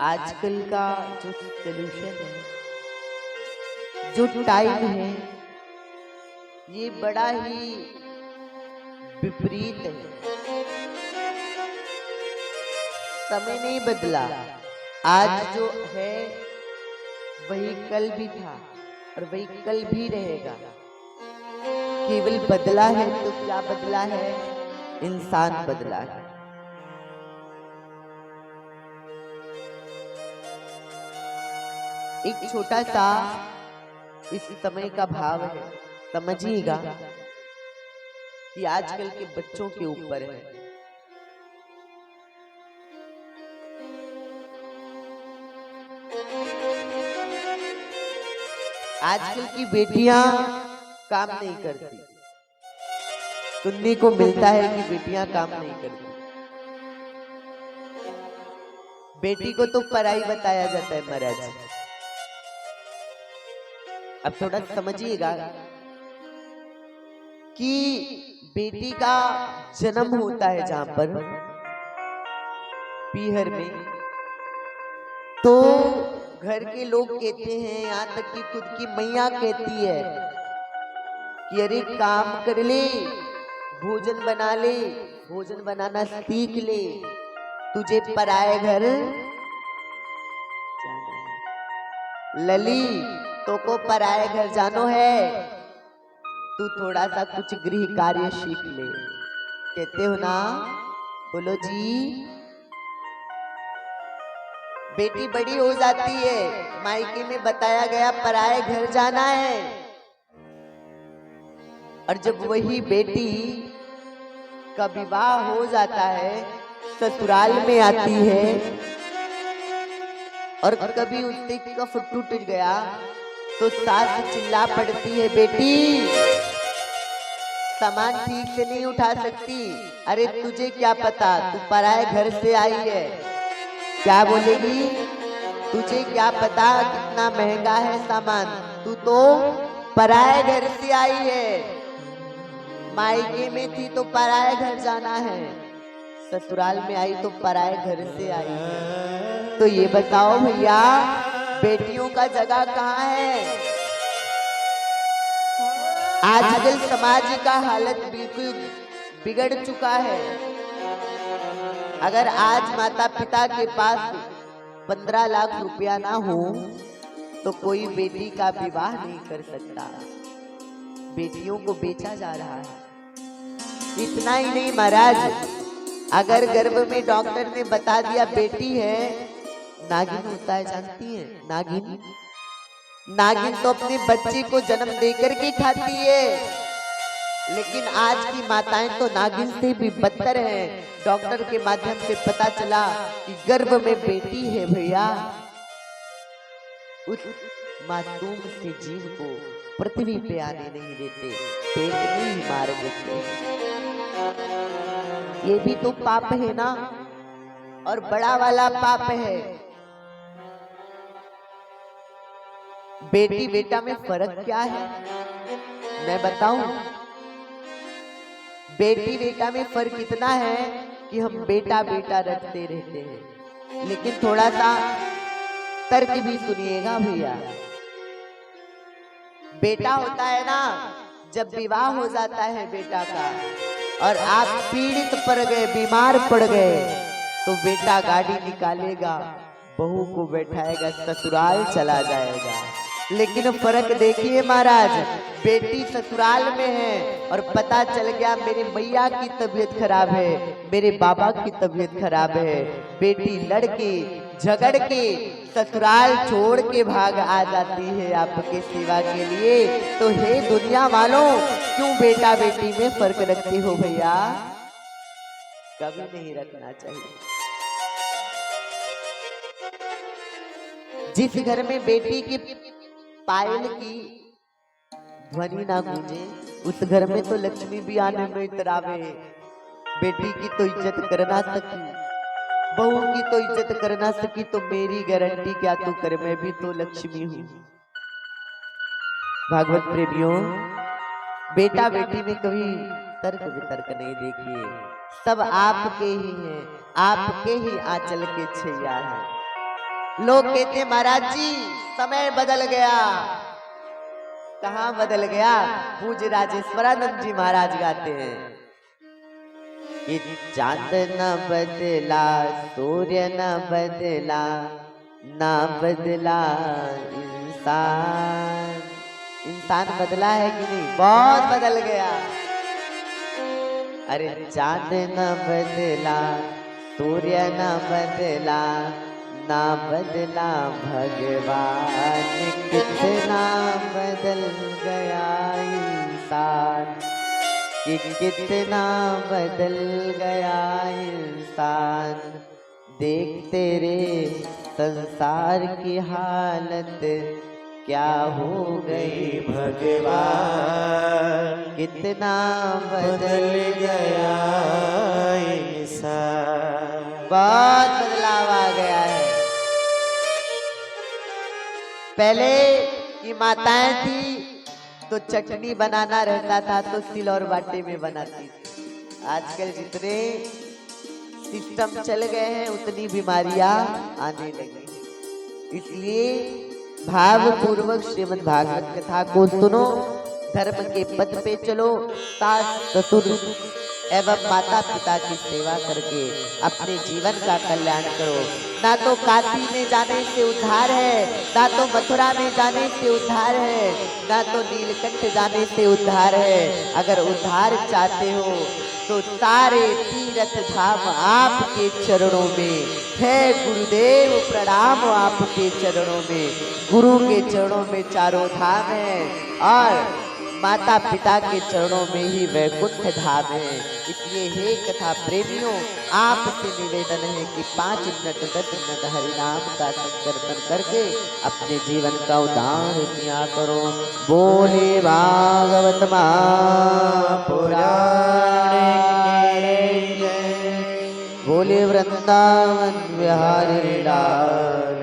आजकल का जो सोल्यूशन है, जो टाइम है, ये बड़ा ही विपरीत है। समय नहीं बदला, आज जो है वही कल भी था और वही कल भी रहेगा। केवल बदला है तो क्या बदला है? इंसान बदला है। एक छोटा सा इस समय का भाव है, समझिएगा कि आजकल के बच्चों के ऊपर है। आजकल की बेटियां काम नहीं करती। सुनने को मिलता है कि बेटियां काम नहीं करती। बेटी को तो पराई बताया जाता है महाराज। अब थोड़ा समझिएगा कि बेटी का जन्म होता है जहां पर पीहर में, तो घर के लोग कहते हैं, यहाँ तक कि खुद की मैया कहती है कि अरे काम कर ले, भोजन बना ले, भोजन बनाना सीख ले, तुझे पराए घर जाना है। लली तो को पराए घर जानो है, तू थोड़ा सा कुछ गृह कार्य सीख ले। कहते हो ना? बोलो जी। बेटी बड़ी हो जाती है, मायके में बताया गया पराए घर जाना है, और जब वही बेटी का विवाह हो जाता है, ससुराल में आती है, और कभी उससे कफ टूट गया तो सास चिल्ला पड़ती है, बेटी सामान ठीक से नहीं उठा सकती। अरे तुझे क्या पता, तू पराए घर से आई है। क्या बोलेगी? तुझे क्या पता कितना महंगा है सामान, तू तो पराए घर से आई है। मायके में थी तो पराए घर जाना है, ससुराल में आई तो पराए घर से आई है। तो ये बताओ भैया, बेटियों का जगह कहाँ है? आजकल समाज का हालत बिल्कुल बिगड़ चुका है। अगर आज माता पिता के पास 15 लाख रुपया ना हो तो कोई बेटी का विवाह नहीं कर सकता। बेटियों को बेचा जा रहा है। इतना ही नहीं महाराज, अगर गर्भ में डॉक्टर ने बता दिया बेटी है, नागिन होता है, जानती है? नागिन, नागिन तो अपने बच्चे को जन्म देकर के खाती है, लेकिन आज की माताएं तो नागिन से भी बदतर हैं। डॉक्टर के माध्यम से पता चला कि गर्भ में बेटी है भैया, उस मासूम से जीव को पृथ्वी पे आने नहीं देते, पेट में ही मार देते। ये भी तो पाप है ना, और बड़ा वाला पाप है। बेटी बेटा में फर्क क्या है मैं बताऊं? बेटी बेटा में फर्क इतना है कि हम बेटा बेटा रटते रहते हैं, लेकिन थोड़ा सा तर्क भी सुनिएगा भैया। बेटा होता है ना, जब विवाह हो जाता है बेटा का और आप पीड़ित पड़ गए, बीमार पड़ गए, तो बेटा गाड़ी निकालेगा, बहू को बैठाएगा, ससुराल चला जाएगा। लेकिन फर्क देखिए महाराज, बेटी ससुराल में है और पता चल गया मेरे मैया की तबीयत खराब है, मेरे बाबा की तबीयत खराब है, बेटी लड़के झगड़ के ससुराल छोड़ के भाग आ जाती है आपके सेवा के लिए। तो हे दुनिया वालों, क्यों बेटा बेटी में फर्क रखते हो भैया? कभी नहीं रखना चाहिए। जिस घर में बेटी की पायल की ध्वनि ना गूंजे, उस घर में तो लक्ष्मी भी आने में इतरावे। बेटी की तो इज्जत करना सकी, बहू की तो इज्जत करना सकी, तो मेरी गारंटी क्या तू कर, मैं भी तो लक्ष्मी हूँ। भागवत प्रेमियों, बेटा बेटी में कभी तर्क वितर्क नहीं देखिए, सब आपके ही हैं, आपके ही आंचल के छैया है। लोग कहते महाराज जी समय बदल गया। कहाँ बदल गया? पूज्य राजेश्वरानंद जी महाराज गाते हैं कि चांद न बदला, सूर्य न बदला, ना बदला इंसान। इंसान बदला है कि नहीं? बहुत बदल गया। अरे चांद न बदला, सूर्य न बदला, ना बदला भगवान। कितना बदल गया इंसान, कि कितना बदल गया इंसान। देख तेरे संसार की हालत क्या हो गई भगवान। कितना बदल गया इंसान। बहुत बदलाव आ गया है। पहले की माताएं थी तो चटनी बनाना रहता था तो सिल और बाटे में बनाती थी। आजकल जितने सिस्टम चल गए हैं उतनी बीमारियां आने लगी। इसलिए भाव पूर्वक श्रीमद् भागवत कथा को सुनो, धर्म के पथ पे चलो, सास ससुर एवं माता पिता की सेवा करके अपने जीवन का कल्याण करो। ना तो काशी में जाने से उद्धार है, ना तो मथुरा में जाने से उद्धार है, ना तो नीलकंठ जाने से उद्धार है। अगर उद्धार चाहते हो तो सारे तीर्थ धाम आपके चरणों में है। गुरुदेव प्रणाम आपके चरणों में। गुरु के चरणों में चारों धाम है और माता पिता के चरणों में ही वैकुंठ धाम है। इसलिए हे कथा प्रेमियों, आपसे निवेदन है कि 5 मिनट 10 मिनट हरिनाम का संकीर्तन करके अपने जीवन का उद्धार किया करो। बोले भागवत महापुराण, बोले वृंदावन बिहारी लाल